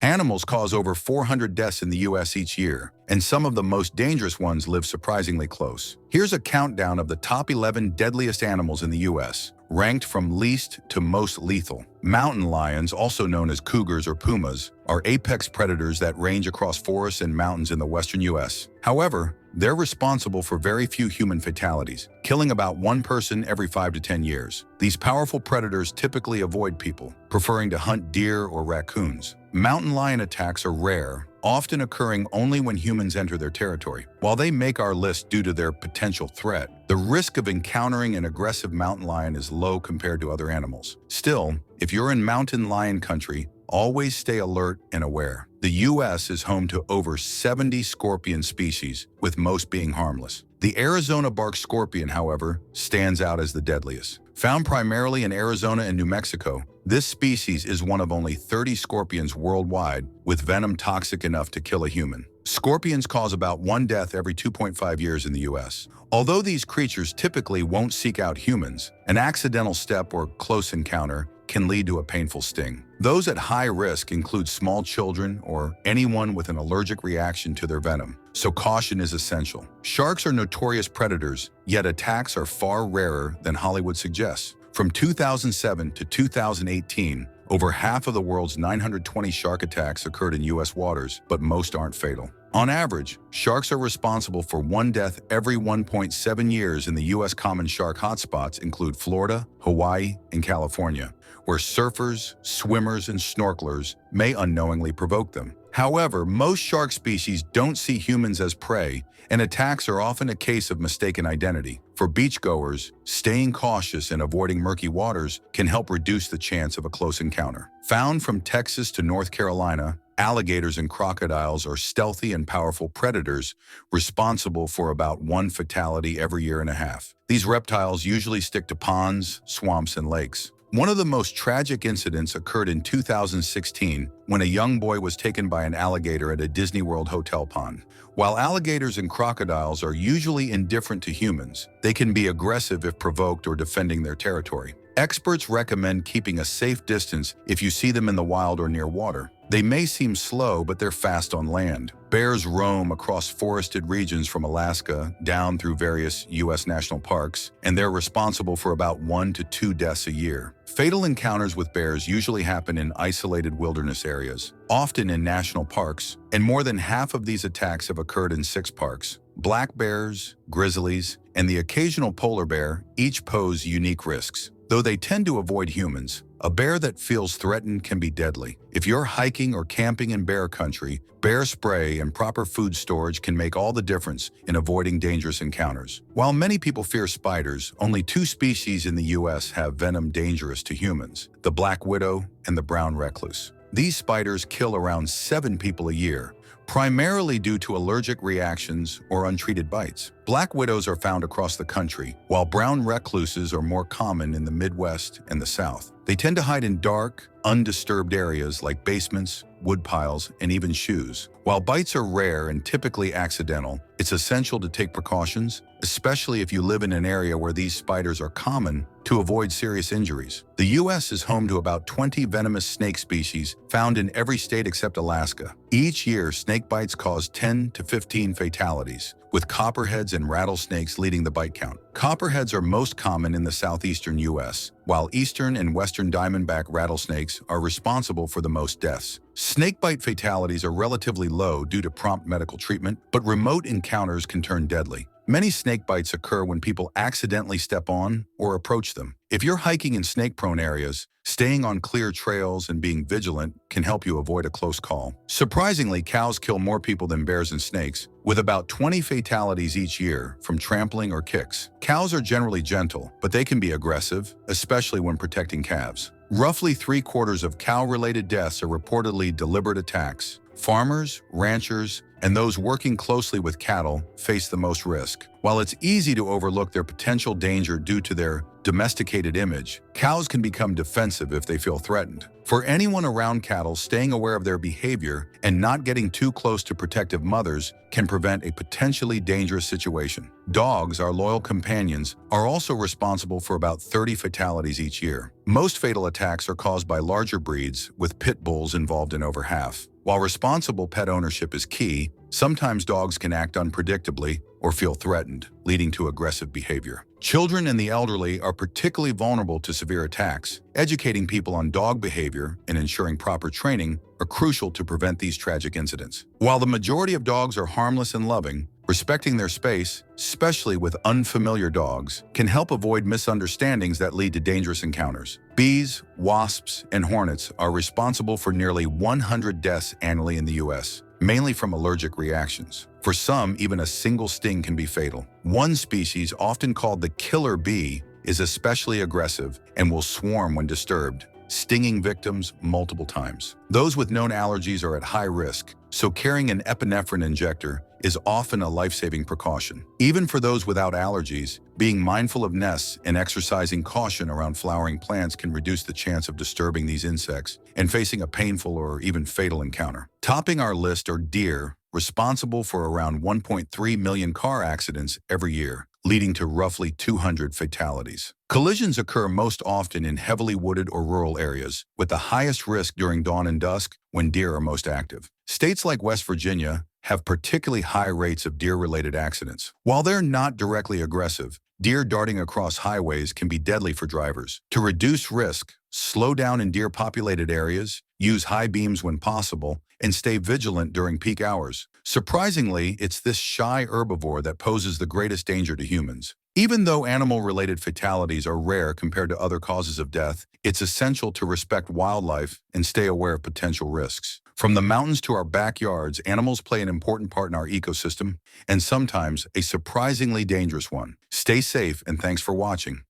Animals cause over 400 deaths in the US each year, and some of the most dangerous ones live surprisingly close. Here's a countdown of the top 11 deadliest animals in the US, ranked from least to most lethal. Mountain lions, also known as cougars or pumas, are apex predators that range across forests and mountains in the western US. However, they're responsible for very few human fatalities, killing about one person every 5 to 10 years. These powerful predators typically avoid people, preferring to hunt deer or raccoons. Mountain lion attacks are rare, often occurring only when humans enter their territory. While they make our list due to their potential threat, the risk of encountering an aggressive mountain lion is low compared to other animals. Still, if you're in mountain lion country, always stay alert and aware. The US is home to over 70 scorpion species, with most being harmless. The Arizona bark scorpion, however, stands out as the deadliest. Found primarily in Arizona and New Mexico, this species is one of only 30 scorpions worldwide with venom toxic enough to kill a human. Scorpions cause about one death every 2.5 years in the US. Although these creatures typically won't seek out humans, an accidental step or close encounter can lead to a painful sting. Those at high risk include small children or anyone with an allergic reaction to their venom, so caution is essential. Sharks are notorious predators, yet attacks are far rarer than Hollywood suggests. From 2007 to 2018, over half of the world's 920 shark attacks occurred in US waters, but most aren't fatal. On average, sharks are responsible for one death every 1.7 years in the US. Common shark hotspots include Florida, Hawaii, and California, where surfers, swimmers, and snorkelers may unknowingly provoke them. However, most shark species don't see humans as prey, and attacks are often a case of mistaken identity. For beachgoers, staying cautious and avoiding murky waters can help reduce the chance of a close encounter. Found from Texas to North Carolina, alligators and crocodiles are stealthy and powerful predators responsible for about one fatality every year and a half. These reptiles usually stick to ponds, swamps, and lakes. One of the most tragic incidents occurred in 2016 when a young boy was taken by an alligator at a Disney World hotel pond. While alligators and crocodiles are usually indifferent to humans, they can be aggressive if provoked or defending their territory. Experts recommend keeping a safe distance if you see them in the wild or near water. They may seem slow, but they're fast on land. Bears roam across forested regions from Alaska down through various U.S. national parks, and they're responsible for about 1 to 2 deaths a year. Fatal encounters with bears usually happen in isolated wilderness areas, often in national parks, and more than half of these attacks have occurred in 6 parks. Black bears, grizzlies, and the occasional polar bear each pose unique risks. Though they tend to avoid humans, a bear that feels threatened can be deadly. If you're hiking or camping in bear country, bear spray and proper food storage can make all the difference in avoiding dangerous encounters. While many people fear spiders, only 2 species in the US have venom dangerous to humans: the black widow and the brown recluse. These spiders kill around 7 people a year, primarily due to allergic reactions or untreated bites. Black widows are found across the country, while brown recluses are more common in the Midwest and the South. They tend to hide in dark, undisturbed areas like basements, wood piles, and even shoes. While bites are rare and typically accidental, it's essential to take precautions, especially if you live in an area where these spiders are common, to avoid serious injuries. The U.S. is home to about 20 venomous snake species found in every state except Alaska. Each year, snake bites cause 10 to 15 fatalities, with copperheads and rattlesnakes leading the bite count. Copperheads are most common in the southeastern U.S., while eastern and western diamondback rattlesnakes are responsible for the most deaths. Snakebite fatalities are relatively low due to prompt medical treatment, but remote encounters can turn deadly. Many snake bites occur when people accidentally step on or approach them. If you're hiking in snake-prone areas, staying on clear trails and being vigilant can help you avoid a close call. Surprisingly, cows kill more people than bears and snakes, with about 20 fatalities each year from trampling or kicks. Cows are generally gentle, but they can be aggressive, especially when protecting calves. Roughly 3/4 of cow-related deaths are reportedly deliberate attacks. Farmers, ranchers, and those working closely with cattle face the most risk. While it's easy to overlook their potential danger due to their domesticated image, cows can become defensive if they feel threatened. For anyone around cattle, staying aware of their behavior and not getting too close to protective mothers can prevent a potentially dangerous situation. Dogs, our loyal companions, are also responsible for about 30 fatalities each year. Most fatal attacks are caused by larger breeds, with pit bulls involved in over half. While responsible pet ownership is key, sometimes dogs can act unpredictably or feel threatened, leading to aggressive behavior. Children and the elderly are particularly vulnerable to severe attacks. Educating people on dog behavior and ensuring proper training are crucial to prevent these tragic incidents. While the majority of dogs are harmless and loving, respecting their space, especially with unfamiliar dogs, can help avoid misunderstandings that lead to dangerous encounters. Bees, wasps, and hornets are responsible for nearly 100 deaths annually in the U.S., mainly from allergic reactions. For some, even a single sting can be fatal. One species, often called the killer bee, is especially aggressive and will swarm when disturbed, stinging victims multiple times. Those with known allergies are at high risk, so carrying an epinephrine injector is often a life-saving precaution. Even for those without allergies, being mindful of nests and exercising caution around flowering plants can reduce the chance of disturbing these insects and facing a painful or even fatal encounter. Topping our list are deer, responsible for around 1.3 million car accidents every year, leading to roughly 200 fatalities. Collisions occur most often in heavily wooded or rural areas, with the highest risk during dawn and dusk when deer are most active. States like West Virginia have particularly high rates of deer-related accidents. While they're not directly aggressive, deer darting across highways can be deadly for drivers. To reduce risk, slow down in deer-populated areas, use high beams when possible, and stay vigilant during peak hours. Surprisingly, it's this shy herbivore that poses the greatest danger to humans. Even though animal-related fatalities are rare compared to other causes of death, it's essential to respect wildlife and stay aware of potential risks. From the mountains to our backyards, animals play an important part in our ecosystem, and sometimes a surprisingly dangerous one. Stay safe, and thanks for watching.